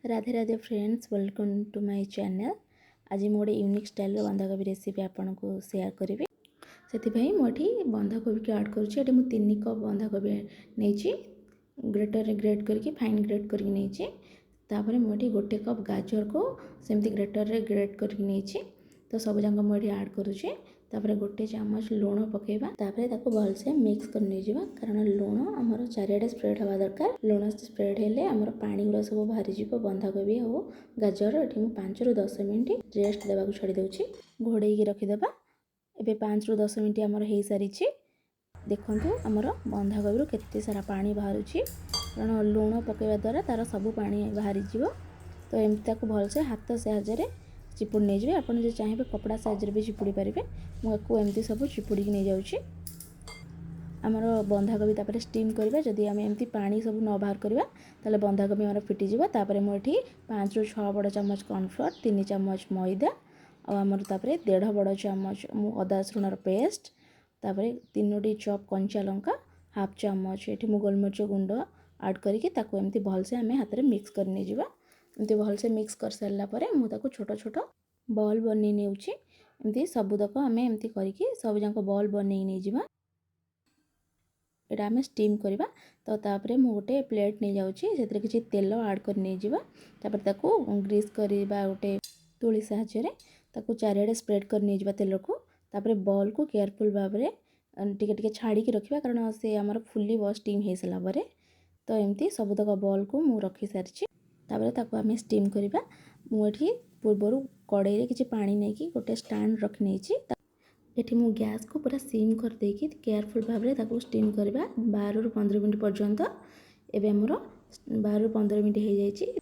Radhe Radhe friends, welcome to my channel. आज मोटे unique style बंधाकोबी रेसिपी आपको शेयर करी। से मुझे बंधाकोबी की ऐड करुँचे। 3 कप बंधाकोबी नहीं ग्रेटर ग्रेट करके फाइन ग्रेट करके नहीं मुझे गोटे कप गाजर को सेमती ग्रेटर ग्रेट करके नहीं तो सब जाक मुझे ऐड करुँचे। गोटे चामच लुण पकेबा भलसे मिक्स कर नहीं जावा कारण लुण आमर चारिआडे स्प्रेड हवा दरकार। लुण स्प्रेड हेले आमर पानी गुड़ा सब बाहरी जीव बंधाकोबी और गाजर। ये 5 ରୁ 10 मिनट रेस्ट देवा छाड़ी दूची घोड़े रखीदेवा। एबे 5 ରୁ 10 मिनट आमर हो सारी। देखंतु आमर बंधाकोबी केते सारा पानी बाहर कारण लुण पकेवा द्वारा तार सब पानी बाहरी जीव। तो एमती भलसे हाथ साहाय्य चिपुड़ नहीं जाए। आप जो चाहिए कपड़ा साइज भी चिपुड़ी पारे। मुझे एमती सब चिपुड़ी नहीं जाऊँगी। आमर बंधाकोबी तापर स्टीम करवा। जदि आम एमती पानी सब न बाहर करवा ताले बंधाकोबी आमर फिटिज। तापर मुझे 5 ରୁ 6 बड़ चामच cornflour, 3 चामच मैदा और आमर 1.5 बड़ चामच अदा रसुण पेस्ट, 3टी चॉप कंचा लंका, हाफ चामच ये गोलमरिच गुंड ऐड करके एमती भलसे आम हाथ में मिक्स कर नहीं जावा। एमती भलसे मिक्स कर सारापर मुझे छोट छोट बॉल बनी नेउची। एमती सबुतक आम एमती करके सब जाक बॉल बनी नहीं जावा। यहाँ आम स्टीम करवा। तो तापर मु गोटे प्लेट नहीं जाऊँगी से किसी तेल ऐड कर नहीं जावा। ग्रीस करवा गोटे तुली साहाय्य चारिआडे स्प्रेड कर नहीं जावा तेल को। तापर बॉल को केयरफुल भाव में टिके छाड़ी रखा कारण से आमर फुली स्टीम हो सारापर। तो एमती सबुतक बॉल को मु रखी सारी। तापर आम स्टीम करवा। मुझे पूर्वर कड़ाई किसी पानी नहीं गोटे स्टैंड रखी नहीं। एठी मु गैस को पूरा सिम कर देकी केयरफुल भाव में स्टीम करवा 12 ରୁ 15 मिनट पर्यंत। एबे हमर 12 ରୁ 15 मिनट हो जाइए।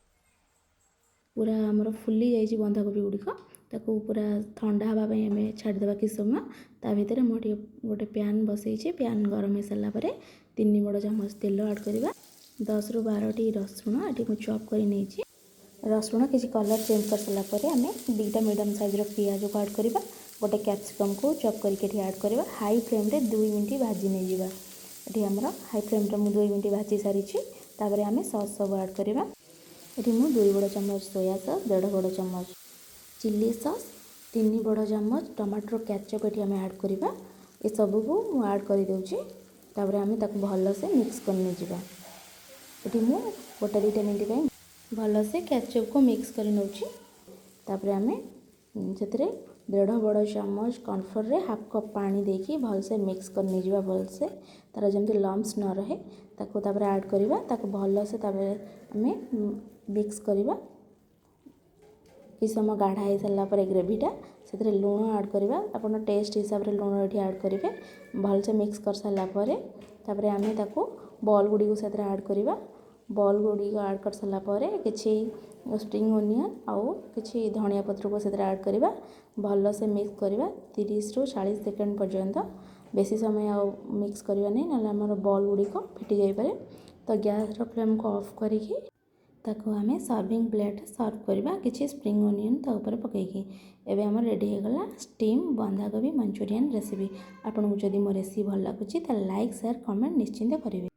पूरा आमर फुली जाइए बंधाकोबी गुड़िक। ताकू पूरा ठंडा हवा आम छाड़देवा कि समय। ता भीतर मुझे गोटे पैन बसई। पैन गरम हो सारापर 3 बड़ चामच तेल ऐड करवा। 10 ରୁ 12टी रसुण ये मुझे चॉप कर नहीं। रसुण किसी कलर चेंज कर सारापर आम 2टा मीडियम साइज पियाज को ऐड करवा। गोटे कैप्सिकम को चॉप करके ऐड करवा। हाई फ्लेम रे 2 मिनट भाजी नहीं जावा। ये आमर हाई फ्लेम रे 2 मिनट भाजी सारी। तापर आम सॉस सब ऐड करवा। ये मुझे 2 बड़ चामच सोया सॉस, 1.5 बड़ चामच चिली सॉस, 3 बड़ चामच टमाटर केचप ये आम ऐड करवा। ये सब को मुझे ऐड कर दूची। तापर आम भलसे मिक्स कर नहीं जावा। ये मुझे 1-2 मिनट भलसे केचप को मिक्स कर नौची। तापर आम से 1.5 बड़ चामच cornflour रे हाफ कप पानी देकी भलसे मिक्स कर नहीं जावा। भलसे तार जमती लम्स न रहे तापर ऐड करवा। भलसे आम मिक्स करवा। कि समय गाढ़ा हो सारापर ग्रेवीटा से लुण ऐड करवा। आप टेस्ट हिसाब से लुण ये ऐड करेंगे। भलसे मिक्स कर सारापर तापर आम बॉल गुड़ी से ऐड करवा। बॉल गुड़ी ऐड कर सारापर किसी स्प्रिंग ओनियन आउ किसी धनिया पत्र को ऐड करवा। भलसे मिक्स करवा 30 ରୁ 40 सेकेंड पर्यंत। बेसी समय आ मिक्स करवा नहीं ना आमर बॉल गुड़िक फिटी जापे। तो गैस फ्लेम को ऑफ करके आम सर्विंग प्लेट सर्व करवा किसी स्प्रिंग ओनियन ता ऊपर पकईकी। एबे आम रेडी होगला स्टीम बंधाकोबी मंचूरियन रेसिपी। आपको जदि मो रेसिपी भल लगुच लाइक शेयर कमेंट निश्चिंत करेंगे।